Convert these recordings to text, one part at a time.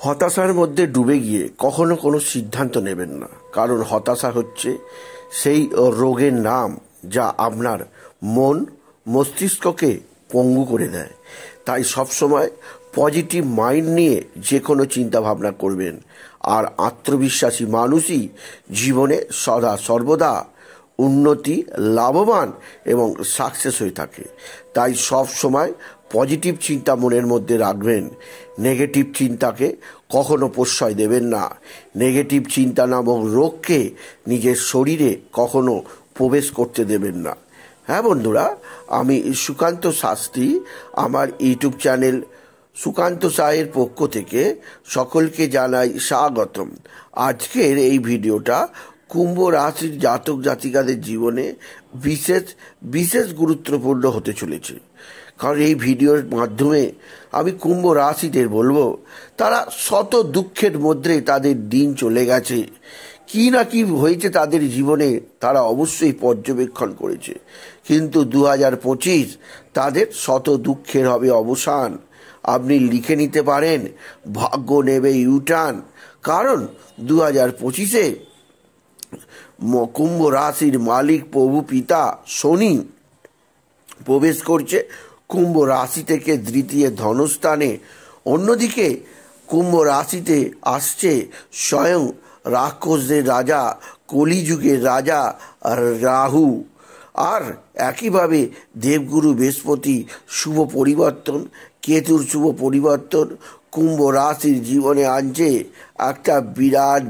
হতাশার মধ্যে ডুবে গিয়ে কখনো কোনো সিদ্ধান্ত নেবেন না, কারণ হতাশা হচ্ছে সেই রোগের নাম যা আপনার মন মস্তিষ্ককে পঙ্গু করে দেয়। তাই সবসময় পজিটিভ মাইন্ড নিয়ে যে কোনো চিন্তা ভাবনা করবেন। আর আত্মবিশ্বাসী মানুষই জীবনে সদা সর্বদা উন্নতি, লাভবান এবং সাকসেস হয়ে থাকে। তাই সব সময় পজিটিভ চিন্তা মনের মধ্যে রাখবেন। নেগেটিভ চিন্তাকে কখনো প্রশ্রয় দেবেন না। নেগেটিভ চিন্তা নামক রোগকে নিজের শরীরে কখনো প্রবেশ করতে দেবেন না। হ্যাঁ বন্ধুরা, আমি সুকান্ত শাস্ত্রী, আমার ইউটিউব চ্যানেল সুকান্ত সাহের পক্ষ থেকে সকলকে জানাই স্বাগতম। আজকের এই ভিডিওটা কুম্ভ রাশির জাতক জাতিকাদের জীবনে বিশেষ গুরুত্বপূর্ণ হতে চলেছে। কারণ এই ভিডিওর মাধ্যমে আমি কুম্ভ রাশিদের বলবো, তারা শত দুঃখের মধ্যে তাদের দিন চলে গেছে, কি না কি হয়েছে তাদের জীবনে তারা অবশ্যই পর্যবেক্ষণ করেছে। কিন্তু 2025 তাদের শত দুঃখের হবে অবসান। আপনি লিখে নিতে পারেন, ভাগ্য নেবে ইউটার্ন। কারণ 2025-এ কুম্ভ রাশির মালিক প্রভু পিতা শনি প্রবেশ করছে কুম্ভ রাশি থেকে দ্বিতীয় ধনস্থানে। অন্যদিকে কুম্ভ রাশিতে আসছে স্বয়ং রাক্ষসদের রাজা, কলিযুগের রাজা রাহু। আর একইভাবে দেবগুরু বৃহস্পতি শুভ পরিবর্তন, কেতুর শুভ পরিবর্তন কুম্ভ রাশির জীবনে আনছে একটা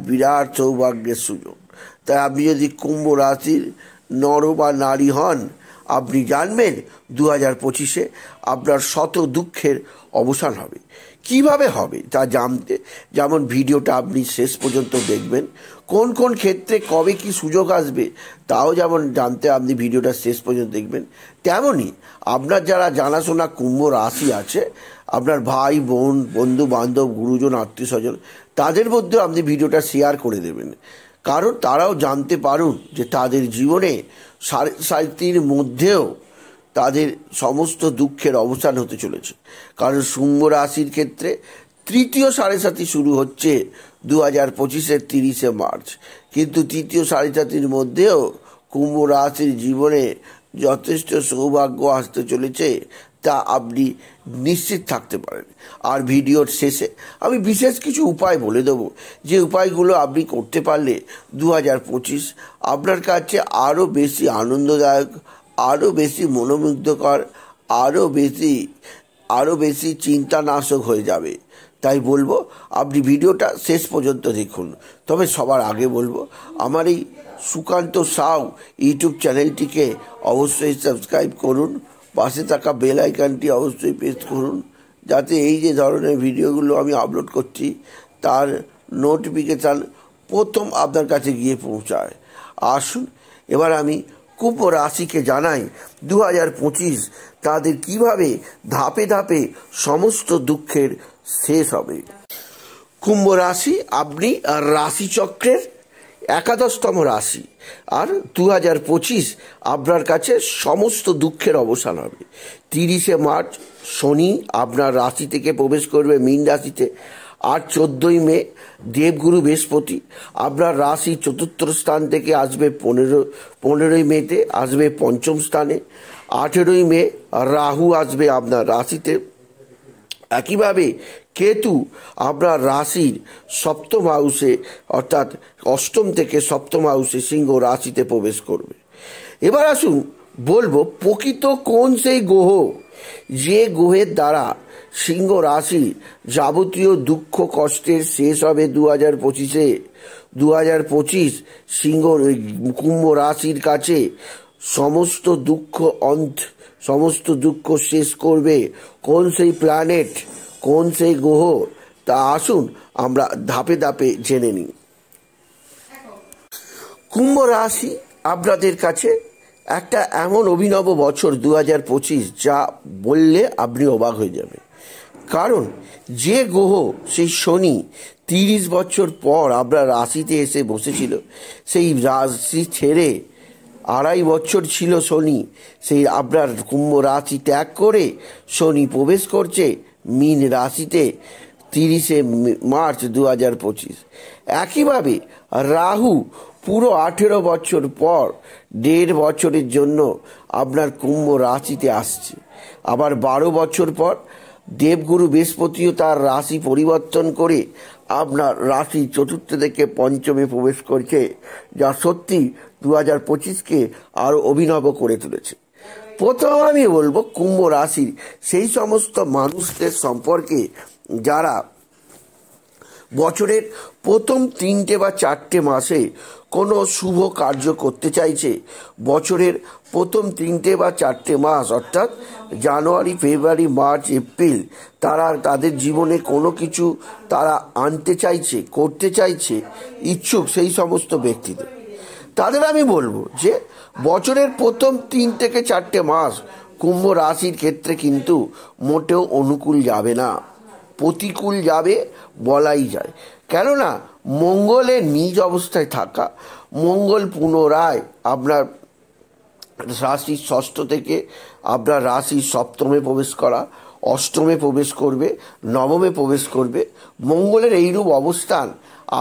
বিরাট সৌভাগ্যের সুযোগ। তাই আপনি যদি কুম্ভ রাশির নর বা নারী হন, আপনি জানবেন 2025-এ আপনার শত দুঃখের অবসান হবে। কিভাবে হবে তা জানতে যেমন ভিডিওটা আপনি শেষ পর্যন্ত দেখবেন, কোন কোন ক্ষেত্রে কবে কি সুযোগ আসবে তাও যেমন জানতে আপনি ভিডিওটা শেষ পর্যন্ত দেখবেন, তেমনই আপনার যারা জানাশোনা কুম্ভ রাশি আছে, আপনার ভাই বোন, বন্ধু বান্ধব, গুরুজন, আত্মীয় স্বজন, তাদের মধ্যেও আপনি ভিডিওটা শেয়ার করে দেবেন। কারণ তারাও জানতে পারুন যে তাদের জীবনে 7.5 মধ্যেও তাদের সমস্ত দুঃখের অবসান হতে চলেছে। কারণ কুম্ভ রাশির ক্ষেত্রে তৃতীয় 7.5 শুরু হচ্ছে 2025-এর 30শে মার্চ। কিন্তু তৃতীয় 7.5 মধ্যেও কুম্ভ রাশির জীবনে যথেষ্ট সৌভাগ্য আসতে চলেছে, তা আপনি নিশ্চিত থাকতে পারেন। আর ভিডিওর শেষে আমি বিশেষ কিছু উপায় বলে দেবো, যে উপায়গুলো আপনি করতে পারলে 2025 আপনার কাছে আরও বেশি আনন্দদায়ক, আরও বেশি মনোমুগ্ধকর, আরও বেশি চিন্তানাশক হয়ে যাবে। তাই বলবো আপনি ভিডিওটা শেষ পর্যন্ত দেখুন। তবে সবার আগে বলবো, আমার এই সুকান্ত সাউ ইউটিউব চ্যানেলটিকে অবশ্যই সাবস্ক্রাইব করুন, পাশে থাকা বেল আইকনটি অবশ্যই প্রেস করুন, যাতে এই যে ধরনের ভিডিওগুলো আমি আপলোড করছি তার নোটিফিকেশান প্রথম আপনার কাছে গিয়ে পৌঁছায়। আসুন এবার আমি কুম্ভ রাশিকে জানাই 2025 তাদের কিভাবে ধাপে ধাপে সমস্ত দুঃখের শেষ হবে। কুম্ভ রাশি আপনি রাশিচক্রের 11তম রাশি। আর 2025 আপনার কাছে সমস্ত দুঃখের অবসান হবে। 30শে মার্চ শনি আপনার রাশি থেকে প্রবেশ করবে মীন রাশিতে। আর 14ই মে দেবগুরু বৃহস্পতি আপনার রাশি 4র্থ স্থান থেকে আসবে 15ই মেতে আসবে 5ম স্থানে। 18ই মে রাহু আসবে আপনার রাশিতে। একইভাবে কেতু আপনার রাশির 7ম হাউসে, অর্থাৎ 8ম থেকে 7ম হাউসে সিংহ রাশিতে প্রবেশ করবে। এবার আসুন বলবো প্রকৃত কোন সেই গ্রহ, যে গ্রহের দ্বারা সিংহ রাশি যাবতীয় দুঃখ কষ্টের শেষ হবে 2025-এ। 2025 কুম্ভ রাশির কাছে সমস্ত দুঃখ শেষ করবে কোন সেই প্ল্যানেট, কোন সেই গ্রহ, তা আসুন আমরা ধাপে ধাপে জেনে নিই। কুম্ভ রাশি আপনাদের কাছে একটা এমন অভিনব বছর 2025, যা বললে আপনি অবাক হয়ে যাবেন। কারণ যে গ্রহ সেই শনি 30 বছর পর আপনার রাশিতে এসে বসেছিল, সেই রাশি ছেড়ে 2.5 বছর ছিল শনি, সেই আপনার কুম্ভ রাশি ত্যাগ করে শনি প্রবেশ করছে মীন রাশিতে 30 মার্চ 2025। একইভাবে রাহু পুরো 18 বছর পর 1.5 বছরের জন্য আপনার কুম্ভ রাশিতে আসছে। আবার 12 বছর পর দেবগুরু বৃহস্পতিও তার রাশি পরিবর্তন করে আপনার রাশি চতুর্থ থেকে পঞ্চমে প্রবেশ করছে, যা সত্যি 2025কে আরো অভিনব করে তুলেছে। প্রথম আমি বলবো কুম্ভ রাশির সেই সমস্ত মানুষদের সম্পর্কে যারা বছরের প্রথম 3টে বা 4টে মাসে কোনো শুভ কার্য করতে চাইছে। বছরের প্রথম 3টে বা 4টে মাস অর্থাৎ জানুয়ারি, ফেব্রুয়ারি, মার্চ, এপ্রিল তারা তাদের জীবনে কোনো কিছু তারা আনতে চাইছে, করতে চাইছে, ইচ্ছুক সেই সমস্ত ব্যক্তিদের, তাদের আমি বলবো যে বছরের প্রথম 3 থেকে 4টে মাস কুম্ভ রাশির ক্ষেত্রে কিন্তু মোটেও অনুকূল যাবে না, প্রতিকূল যাবে বলাই যায়। কেননা মঙ্গলের নিজ অবস্থায় থাকা, মঙ্গল পুনরায় আপনার রাশির ষষ্ঠ থেকে আপনার রাশির সপ্তমে প্রবেশ করা, অষ্টমে প্রবেশ করবে, নবমে প্রবেশ করবে। মঙ্গলের এইরূপ অবস্থান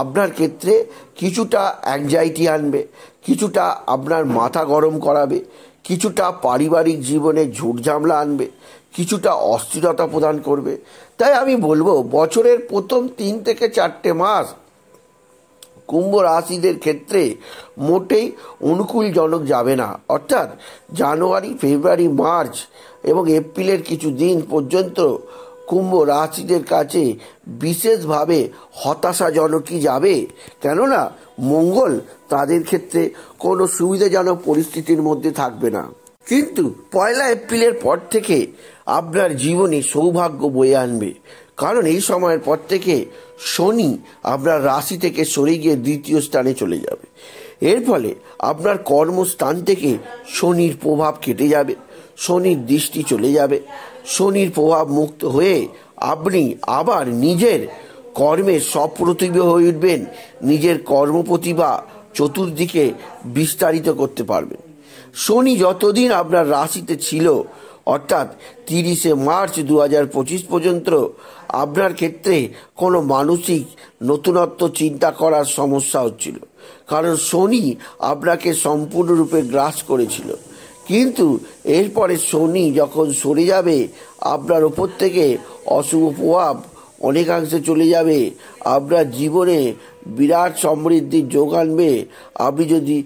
আপনার ক্ষেত্রে কিছুটা অ্যাংজাইটি আনবে, কিছুটা আপনার মাথা গরম করাবে, কিছুটা পারিবারিক জীবনে ঝুটঝামলা আনবে, কিছুটা অস্থিরতা প্রদান করবে। তাই আমি বলবো বছরের প্রথম 3 থেকে 4টে মাস কুম্ভ রাশিদের ক্ষেত্রে মোটেই অনুকূলজনক যাবে না। অর্থাৎ জানুয়ারি, ফেব্রুয়ারি, মার্চ এবং এপ্রিলের কিছু দিন পর্যন্ত কুম্ভ রাশিদের কাছে বিশেষভাবে হতাশাজনকই যাবে। কেননা মঙ্গল তাদের ক্ষেত্রে কোনো সুবিধাজনক পরিস্থিতির মধ্যে থাকবে না। কিন্তু 1 এপ্রিলের পর থেকে আপনার জীবনে সৌভাগ্য বয়ে আনবে, কারণ এই সময়ের পর থেকে শনি আপনার রাশি থেকে সরে গিয়ে 2য় স্থানে চলে যাবে। এর ফলে আপনার কর্মস্থান থেকে শনির প্রভাব কেটে যাবে, শনির দৃষ্টি চলে যাবে, শনির প্রভাব মুক্ত হয়ে আপনি আবার নিজের কর্মে সপ্রতিভ হয়ে উঠবেন, নিজের কর্মপ্রতিভা চতুর্দিকে বিস্তারিত করতে পারবেন। শনি যতদিন আপনার রাশিতে ছিল অর্থাৎ 30 মার্চ 2025 পর্যন্ত আপনার ক্ষেত্রে কোনো মানসিক নতুনত্ব চিন্তা করার সমস্যা হচ্ছিল, কারণ শনি আপনাকে সম্পূর্ণরূপে গ্রাস করেছিল। কিন্তু এরপরে শনি যখন সরে যাবে আপনার ওপর থেকে অশুভ প্রভাব অনেকাংশে চলে যাবে, আপনার জীবনে বিরাট সমৃদ্ধির যোগ আনবে আপনি যদি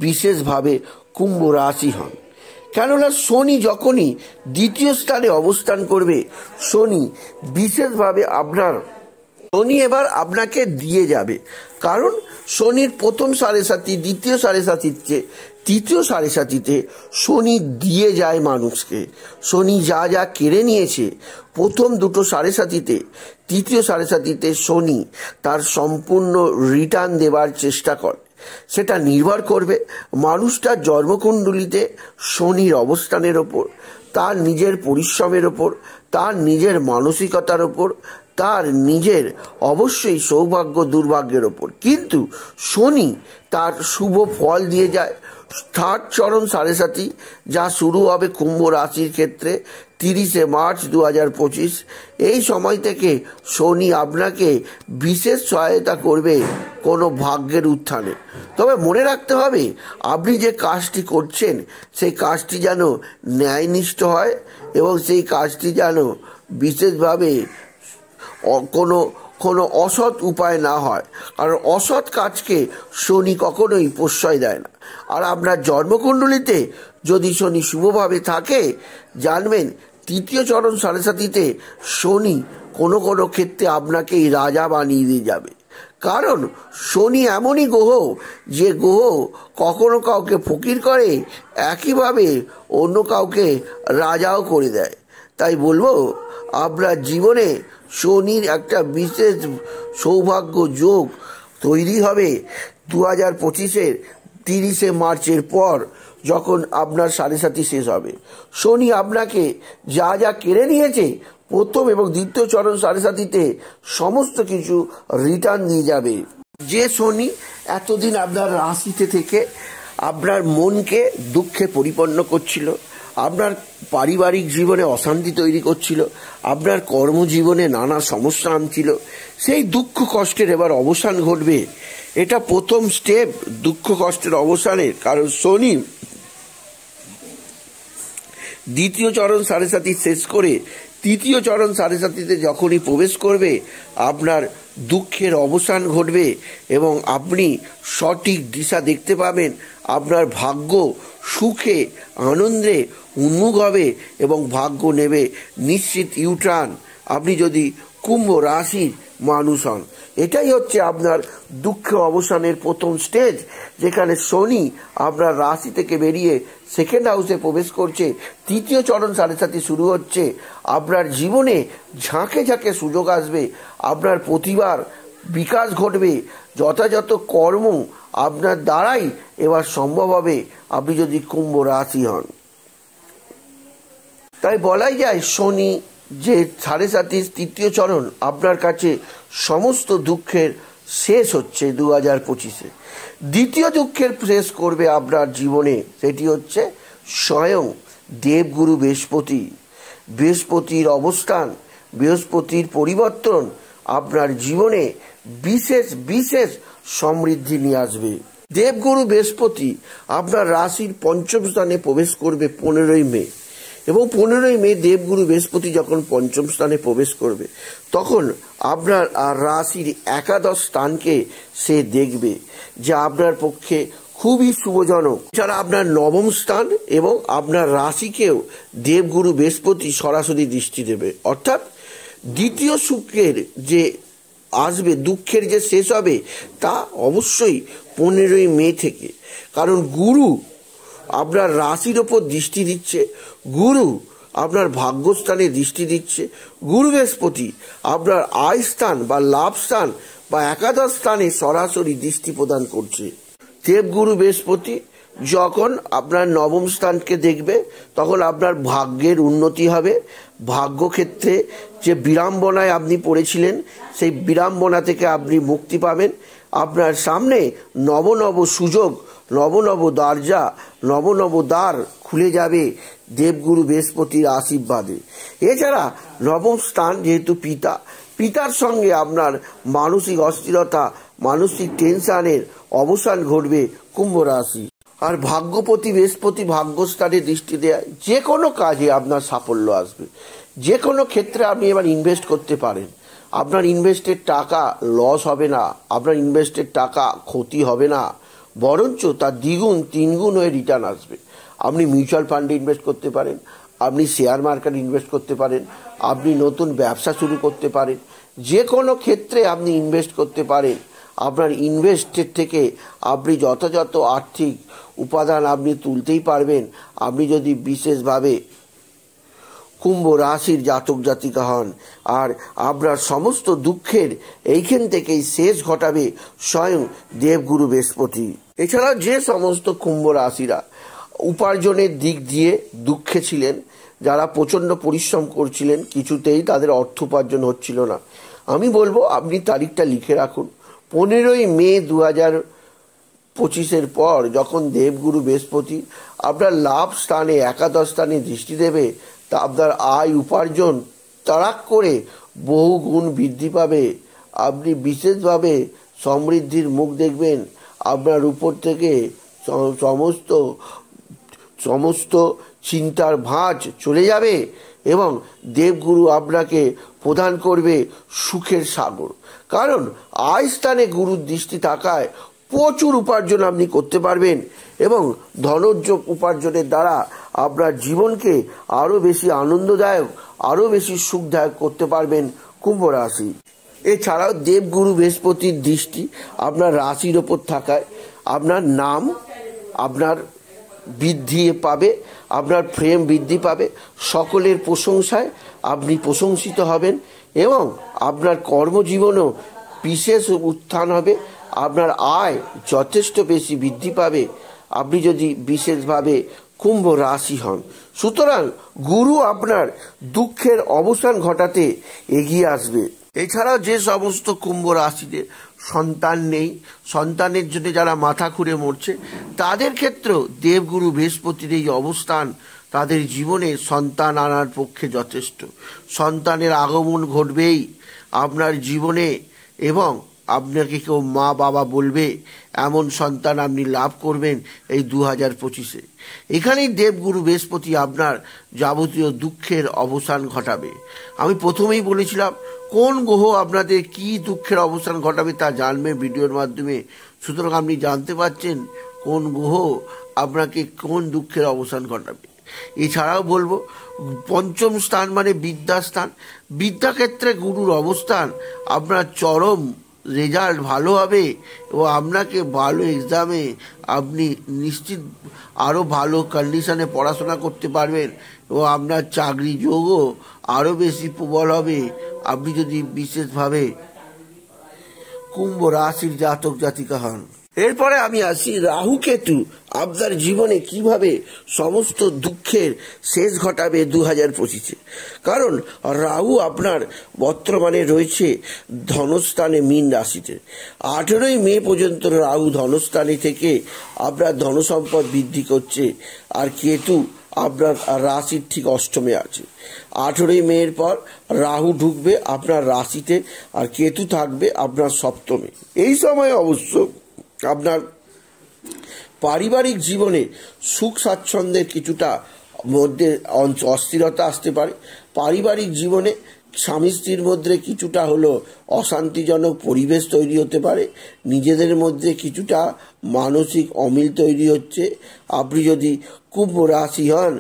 বিশেষভাবে কুম্ভ রাশি হন। কেননা শনি যখনই 2য় স্থানে অবস্থান করবে, শনি বিশেষভাবে শনি এবার আপনাকে দিয়ে যাবে। কারণ শনির প্রথম 7.5, দ্বিতীয় 7.5, 3য় 7.5 শনি দিয়ে যায় মানুষকে। শনি যা যা কেড়ে নিয়েছে প্রথম 2টো 7.5, 3য় 7.5 শনি তার সম্পূর্ণ রিটার্ন দেবার চেষ্টা করে। সেটা নির্ভর করবে মানুষটার জন্মকুণ্ডলিতে শনির অবস্থানের ওপর, তার নিজের পরিশ্রমের ওপর, তার নিজের মানসিকতার ওপর, তার নিজের অবশ্যই সৌভাগ্য দুর্ভাগ্যের ওপর। কিন্তু শনি তার শুভ ফল দিয়ে যায় 3rd চরণ 7.5, যা শুরু হবে কুম্ভ রাশির ক্ষেত্রে 30 মার্চ 2025। এই সময় থেকে শনি আপনাকে বিশেষ সহায়তা করবে কোনো ভাগ্যের উত্থানে। তবে মনে রাখতে হবে আপনি যে কাজটি করছেন সেই কাজটি যেন ন্যায়নিষ্ঠ হয় এবং সেই কাজটি যেন বিশেষভাবে কোনো অসৎ উপায় না হয়, কারণ অসৎ কাজকে শনি কখনোই প্রশ্রয় দেয় না। আর আপনার জন্মকুণ্ডলিতে যদি শনি শুভভাবে থাকে, জানবেন 3য় চরণ 7.5 শনি কোনো কোনো ক্ষেত্রে আপনাকেই রাজা বানিয়ে দিয়ে যাবে। কারণ শনি এমনই গ্রহ যে গ্রহ কখনো কাউকে ফকির করে, একইভাবে অন্য কাউকে রাজাও করে দেয়। তাই বলবো আপনার জীবনে শনির একটা বিশেষ সৌভাগ্য যোগ তৈরি হবে 2025-এর 30 মার্চের পর, যখন আপনার 7.5 শেষ হবে। শনি আপনাকে যা যা কেড়ে নিয়েছে প্রথম এবং 2য় চরণ 7.5-তে সমস্ত কিছু রিটার্ন দিয়ে যাবে। যে শনি এতদিন আপনার রাশিতে থেকে আপনার মনকে দুঃখে পরিপূর্ণ করছিল, আপনার পারিবারিক জীবনে অশান্তি তৈরি করছিল, আপনার কর্মজীবনে নানা সমস্যা আনছিল, সেই দুঃখ কষ্টের এবার অবসান ঘটবে। এটা প্রথম স্টেপ দুঃখ কষ্টের অবসানের। কারণ শনি দ্বিতীয় চরণ সাড়ে সাতি শেষ করে তৃতীয় চরণ সাড়ে সাতিতে যখনই প্রবেশ করবে, আপনার দুঃখের অবসান ঘটবে এবং আপনি সঠিক দিশা দেখতে পাবেন। আপনার ভাগ্য সুখে আনন্দে উন্মুখ হবে এবং ভাগ্য নেবে নিশ্চিত ইউটার্ন, আপনি যদি কুম্ভ রাশির মানুষ হন। এটাই হচ্ছে আপনার দুঃখ অবসানের প্রথম স্টেজ, যেখানে শনি আপনার রাশি থেকে বেরিয়ে সেকেন্ড হাউসে প্রবেশ করছে, তৃতীয় চরণ সাড়ে সাতি শুরু হচ্ছে। আপনার জীবনে ঝাঁকে ঝাঁকে সুযোগ আসবে, আপনার প্রতিভার বিকাশ ঘটবে, যথাযথ কর্ম আপনার দ্বারাই এবার সম্ভব হবে, আপনি যদি কুম্ভ রাশি হন। তাই বলাই যায় শনি যে সাড়ে সাতির তৃতীয় চরণ আপনার কাছে সমস্ত দুঃখের শেষ হচ্ছে 2025-এ। দ্বিতীয় দুঃখের শেষ করবে আপনার জীবনে, সেটি হচ্ছে স্বয়ং দেবগুরু বৃহস্পতি। বৃহস্পতির অবস্থান, বৃহস্পতির পরিবর্তন আপনার জীবনে বিশেষ বিশেষ সমৃদ্ধি নিয়ে আসবে। দেবগুরু বৃহস্পতি আপনার রাশির পঞ্চম স্থানে প্রবেশ করবে 15ই মে, এবং 15ই মে দেবগুরু বৃহস্পতি যখন পঞ্চম স্থানে প্রবেশ করবে, তখন আপনার রাশির একাদশ স্থানকে সে দেখবে, যা আপনার পক্ষে খুবই শুভজনক। যারা আপনার নবম স্থান এবং আপনার রাশিকেও দেবগুরু বৃহস্পতি সরাসরি দৃষ্টি দেবে। অর্থাৎ দ্বিতীয় শুক্রের যে আসবে, দুঃখের যে শেষ হবে, তা অবশ্যই 15ই মে থেকে। কারণ গুরু আপনার রাশির ওপর দৃষ্টি দিচ্ছে, গুরু আপনার ভাগ্যস্থানে দৃষ্টি দিচ্ছে, গুরু বৃহস্পতি আপনার আয় স্থান বা লাভ স্থান বা একাদশ স্থানে সরাসরি দৃষ্টি প্রদান করছে। দেবগুরু বৃহস্পতি যখন আপনার নবম স্থানকে দেখবে, তখন আপনার ভাগ্যের উন্নতি হবে। ভাগ্যক্ষেত্রে যে বিড়ম্বনায় আপনি পড়েছিলেন, সেই বিড়ম্বনা থেকে আপনি মুক্তি পাবেন। আপনার সামনে নব নব সুযোগ, নব নব দরজা, নব নব দ্বার খুলে যাবে দেবগুরু বৃহস্পতির আশীর্বাদে। এছাড়া নবম স্থান যেহেতু পিতার সঙ্গে আপনার মানসিক অস্থিরতা, মানসিক টেনশনের অবসান ঘটবে কুম্ভ রাশি। আর ভাগ্যপতি বৃহস্পতি ভাগ্যস্থানে দৃষ্টি দেয়, যে কোনো কাজে আপনার সাফল্য আসবে, যে কোনো ক্ষেত্রে আপনি এবার ইনভেস্ট করতে পারেন। আপনার ইনভেস্টের টাকা লস হবে না, আপনার ইনভেস্টের টাকা ক্ষতি হবে না, বরঞ্চ তার দ্বিগুণ তিনগুণ হয়ে রিটার্ন আসবে। আপনি মিউচুয়াল ফান্ডে ইনভেস্ট করতে পারেন, আপনি শেয়ার মার্কেটে ইনভেস্ট করতে পারেন, আপনি নতুন ব্যবসা শুরু করতে পারেন, যে কোনো ক্ষেত্রে আপনি ইনভেস্ট করতে পারেন। আপনার ইনভেস্টের থেকে আপনি যথাযথ আর্থিক উপাদান আপনি তুলতেই পারবেন, আপনি যদি বিশেষভাবে কুম্ভ রাশির জাতক জাতিকা হন। আর আপনার সমস্ত দুঃখের এইখান থেকেই শেষ ঘটাবে স্বয়ং দেবগুরু বৃহস্পতি। এছাড়া যে সমস্ত কুম্ভ রাশিরা উপার্জনের দিক দিয়ে দুঃখে ছিলেন, যারা প্রচণ্ড পরিশ্রম করছিলেন, কিছুতেই তাদের অর্থ উপার্জন হচ্ছিল না, আমি বলবো আপনি তারিখটা লিখে রাখুন। 15ই মে 2025-এর পর যখন দেবগুরু বৃহস্পতি আপনার লাভ স্থানে একাদশ স্থানে দৃষ্টি দেবে, তা আপনার আয় উপার্জন তাড়াক করে বহু গুণ বৃদ্ধি পাবে। আপনি বিশেষভাবে সমৃদ্ধির মুখ দেখবেন। আপনার উপর থেকে সমস্ত চিন্তার ভাঁজ চলে যাবে এবং দেবগুরু আপনাকে প্রদান করবে সুখের সাগর। কারণ আয় স্থানে গুরুর দৃষ্টি থাকায় প্রচুর উপার্জন আপনি করতে পারবেন এবং ধনজ্ঞ উপার্জনের দ্বারা আপনার জীবনকে আরও বেশি আনন্দদায়ক, আরও বেশি সুখদায়ক করতে পারবেন কুম্ভ রাশি। এছাড়াও দেবগুরু বৃহস্পতির দৃষ্টি আপনার রাশির ওপর থাকায় আপনার নাম আপনার বৃদ্ধি পাবে, আপনার প্রেম বৃদ্ধি পাবে, সকলের প্রশংসায় আপনি প্রশংসিত হবেন এবং আপনার কর্মজীবনেও বিশেষ উত্থান হবে। আপনার আয় যথেষ্ট বেশি বৃদ্ধি পাবে আপনি যদি বিশেষভাবে কুম্ভ রাশি হন। সুতরাং গুরু আপনার দুঃখের অবসান ঘটাতে এগিয়ে আসবে। এছাড়াও যে সমস্ত কুম্ভ রাশিতে সন্তান নেই, সন্তানের জন্য যারা মাথা খুঁড়ে মরছে, তাদের ক্ষেত্রেও দেবগুরু বৃহস্পতির এই অবস্থান তাদের জীবনে সন্তান আনার পক্ষে যথেষ্ট। সন্তানের আগমন ঘটবেই আপনার জীবনে এবং আপনাকে কেউ মা বাবা বলবে, এমন সন্তান আপনি লাভ করবেন এই 2025-এ। এখানেই দেবগুরু বৃহস্পতি আপনার যাবতীয় দুঃখের অবসান ঘটাবে। আমি প্রথমেই বলেছিলাম কোন গ্রহ আপনাদের কি দুঃখের অবসান ঘটাবে তা জানবে ভিডিওর মাধ্যমে। সুতরাং আপনি জানতে পারছেন কোন গ্রহ আপনাকে কোন দুঃখের অবসান ঘটাবে। এছাড়াও বলবো পঞ্চম স্থান মানে বিদ্যাস্থান। বিদ্যাক্ষেত্রে গুরুর অবস্থান, আপনার চরম রেজাল্ট ভালো হবে এবং আপনাকে ভালো এক্সামে আপনি নিশ্চিত আরও ভালো কন্ডিশনে পড়াশোনা করতে পারবেন এবং আপনার চাকরি যোগও আরও বেশি প্রবল হবে আপনি যদি বিশেষভাবে কুম্ভ রাশির জাতক জাতিকা হন। এরপরে আমি আসি রাহু কেতু আপনার জীবনে কিভাবে সমস্ত দুঃখের শেষ ঘটাবে 2025-এ। কারণ রাহু আপনার বর্তমানে রয়েছে ধনস্থানে মীন রাশিতে। 18ই মে পর্যন্ত রাহু ধনস্থানে থেকে আপনার ধনসম্পদ বৃদ্ধি করছে, আর কেতু আপনার রাশির ঠিক অষ্টমে আছে। 18ই মের পর রাহু ঢুকবে আপনার রাশিতে আর কেতু থাকবে আপনার সপ্তমে। এই সময় অবশ্য আপনার পারিবারিক জীবনে সুখ স্বাচ্ছন্দ্যের কিছুটা মধ্যে অস্থিরতা আসতে পারে। পারিবারিক জীবনে স্বামী স্ত্রীর মধ্যে কিছুটা হলো অশান্তিজনক পরিবেশ তৈরি হতে পারে, নিজেদের মধ্যে কিছুটা মানসিক অমিল তৈরি হচ্ছে। আপনি যদি কুম্ভ রাশি হন,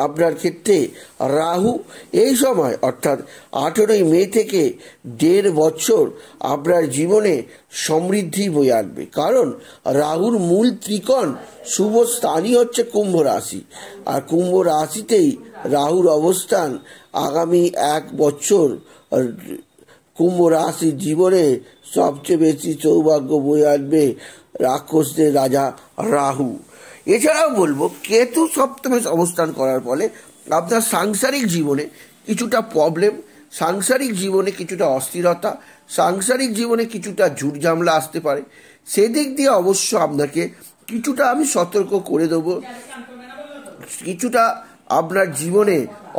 আপনার ক্ষেত্রে রাহু এই সময় অর্থাৎ 18ই মে থেকে 1.5 বছর আপনার জীবনে সমৃদ্ধি বয়ে আনবে। কারণ রাহুর মূল ত্রিকোণ শুভ স্থানই হচ্ছে কুম্ভ রাশি, আর কুম্ভ রাশিতেই রাহুর অবস্থান আগামী 1 বছর কুম্ভ রাশির জীবনে সবচেয়ে বেশি সৌভাগ্য বয়ে আনবে রাক্ষসদের রাজা রাহু। এছাড়াও বলবো কেতু সপ্তমে অবস্থান করার ফলে আপনার সাংসারিক জীবনে কিছুটা প্রবলেম, সাংসারিক জীবনে কিছুটা অস্থিরতা, সাংসারিক জীবনে কিছুটা ঝুট ঝামেলা আসতে পারে। সেদিক দিয়ে অবশ্য আপনাকে কিছুটা আমি সতর্ক করে দেবো। কিছুটা আপনার জীবনে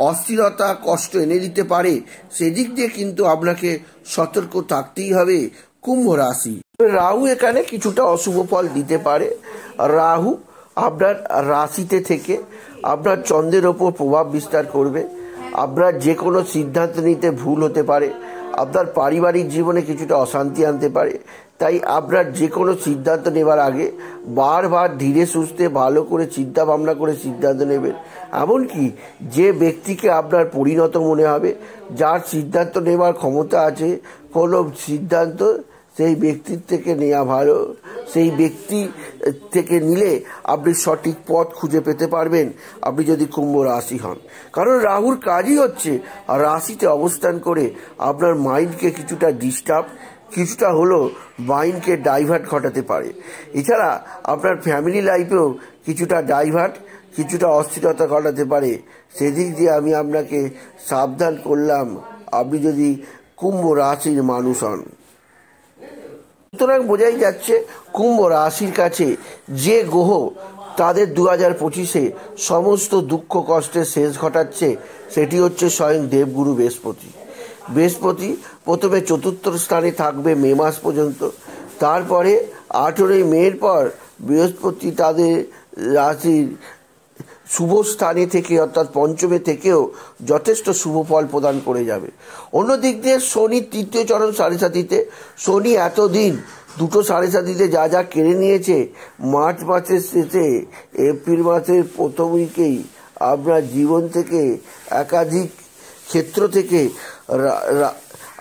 অস্থিরতা কষ্ট এনে দিতে পারে, সেদিক দিয়ে কিন্তু আপনাকে সতর্ক থাকতেই হবে কুম্ভ রাশি। রাহু এখানে কিছুটা অশুভ ফল দিতে পারে। রাহু আপনার রাশিতে থেকে আপনার চন্দ্রের ওপর প্রভাব বিস্তার করবে। আপনার যে কোনো সিদ্ধান্ত নিতে ভুল হতে পারে, আপনার পারিবারিক জীবনে কিছুটা অশান্তি আনতে পারে। তাই আপনার যে কোনো সিদ্ধান্ত নেবার আগে বারবার ধীরে সুস্থে ভালো করে চিন্তা ভাবনা করে সিদ্ধান্ত নেবেন। এমনকি যে ব্যক্তিকে আপনার পরিণত মনে হবে, যার সিদ্ধান্ত নেবার ক্ষমতা আছে, কোনো সিদ্ধান্ত সেই ব্যক্তির থেকে নেওয়া ভালো। সেই ব্যক্তি থেকে নিলে আপনি সঠিক পথ খুঁজে পেতে পারবেন আপনি যদি কুম্ভ রাশি হন। কারণ রাহুর কাজই হচ্ছে আর রাশিতে অবস্থান করে আপনার মাইন্ডকে কিছুটা ডিস্টার্ব, কিছুটা হলো মাইন্ডকে ডাইভার্ট ঘটাতে পারে। এছাড়া আপনার ফ্যামিলি লাইফেও কিছুটা ডাইভার্ট, কিছুটা অস্থিরতা ঘটাতে পারে। সেদিক দিয়ে আমি আপনাকে সাবধান করলাম আপনি যদি কুম্ভ রাশির মানুষ হন। সুতরাং বোঝাই যাচ্ছে কুম্ভ রাশির কাছে যে গ্রহ তাদের 2025-এ সমস্ত দুঃখ কষ্টের শেষ ঘটাচ্ছে সেটি হচ্ছে স্বয়ং দেবগুরু বৃহস্পতি। বৃহস্পতি প্রথমে 4র্থ স্থানে থাকবে মে মাস পর্যন্ত। তারপরে 18ই মের পর বৃহস্পতি তাদের রাশির শুভ স্থানে থেকে অর্থাৎ পঞ্চমে থেকেও যথেষ্ট শুভ ফল প্রদান করে যাবে। অন্যদিক দিয়ে শনি 3য় চরণ 7.5-তে। শনি এতদিন 2টো 7.5-তে যা যা কেড়ে নিয়েছে, মার্চ মাসের শেষে এপ্রিল মাসের প্রথম উইকেই আপনার জীবন থেকে একাধিক ক্ষেত্র থেকে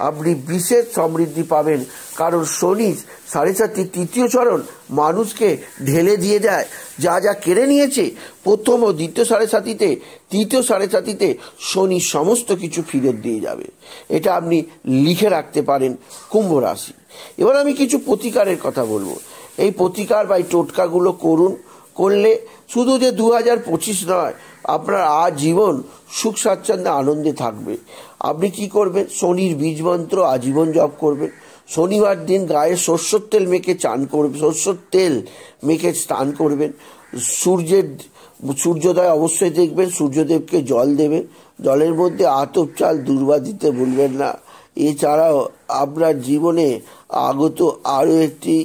আপনি বিশেষ সমৃদ্ধি পাবেন। কারণ শনি 7.5 তৃতীয় চরণ মানুষকে ঢেলে দিয়ে দেয়, যা যা কেড়ে নিয়েছে প্রথম ও দ্বিতীয় 7.5-তে, তৃতীয় 7.5-তে শনি সমস্ত কিছু ফিরত দিয়ে যাবে। এটা আপনি লিখে রাখতে পারেন কুম্ভ রাশি। এবার আমি কিছু প্রতিকারের কথা বলবো। এই প্রতিকার বা এই টোটকাগুলো করলে শুধু যে 2025 নয়, আপনার আজীবন সুখ স্বাচ্ছন্দ্যে আনন্দে থাকবে। আপনি কি করবেন? শনির বীজ মন্ত্র আজীবন জপ করবেন। শনিবার দিন গায়ে সরষের তেল মেখে চান করবেন, সরষের তেল মেখে স্নান করবেন। সূর্যের সূর্যোদয় অবশ্যই দেখবেন, সূর্যদেবকে জল দেবেন, জলের মধ্যে আতপ চাল দুর্বা দিতে ভুলবেন না। এছাড়াও আপনার জীবনে আগত আরও একটি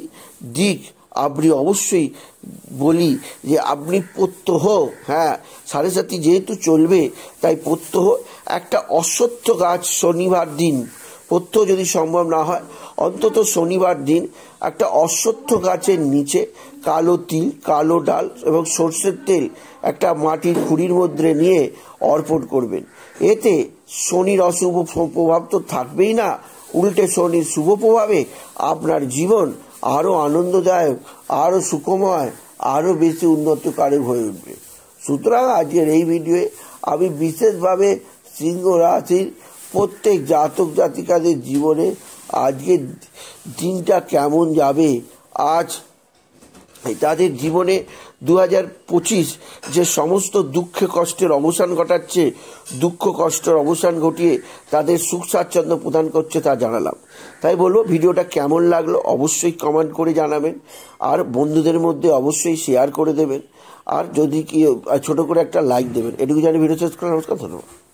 দিক আপনি অবশ্যই বলি যে আপনি প্রত্যহ, হ্যাঁ, 7.5 যেহেতু চলবে তাই প্রত্যহ একটা অশ্বত্থ গাছ শনিবার দিন, প্রত্যহ যদি সম্ভব না হয় অন্তত শনিবার দিন একটা অশ্বত্থ গাছের নিচে কালো তিল, কালো ডাল এবং সর্ষের তেল একটা মাটির খুঁড়ির মধ্যে নিয়ে অর্পণ করবেন। এতে শনির অশুভ প্রভাব তো থাকবেই না, উল্টে শনির শুভ প্রভাবে আপনার জীবন আরও আনন্দদায়ক, আরও সুখময়, আরও বেশি উন্নতকারক হয়ে উঠবে। সুতরাং আজকের এই ভিডিওয়ে আমি বিশেষভাবে সিংহ রাশির প্রত্যেক জাতক জাতিকাদের জীবনে আজকের দিনটা কেমন যাবে, আজ তাদের জীবনে 2025 যে সমস্ত দুঃখ কষ্টের অবসান ঘটাচ্ছে, দুঃখ কষ্টের অবসান ঘটিয়ে তাদের সুখ স্বাচ্ছন্দ্য প্রদান করছে তা জানালাম। তাই বলবো ভিডিওটা কেমন লাগলো অবশ্যই কমেন্ট করে জানাবেন, আর বন্ধুদের মধ্যে অবশ্যই শেয়ার করে দেবেন, আর যদি কি ছোট করে একটা লাইক দেবেন। এটুকু জানি ভিডিও শেষ করলাম। নমস্কার, ধন্যবাদ।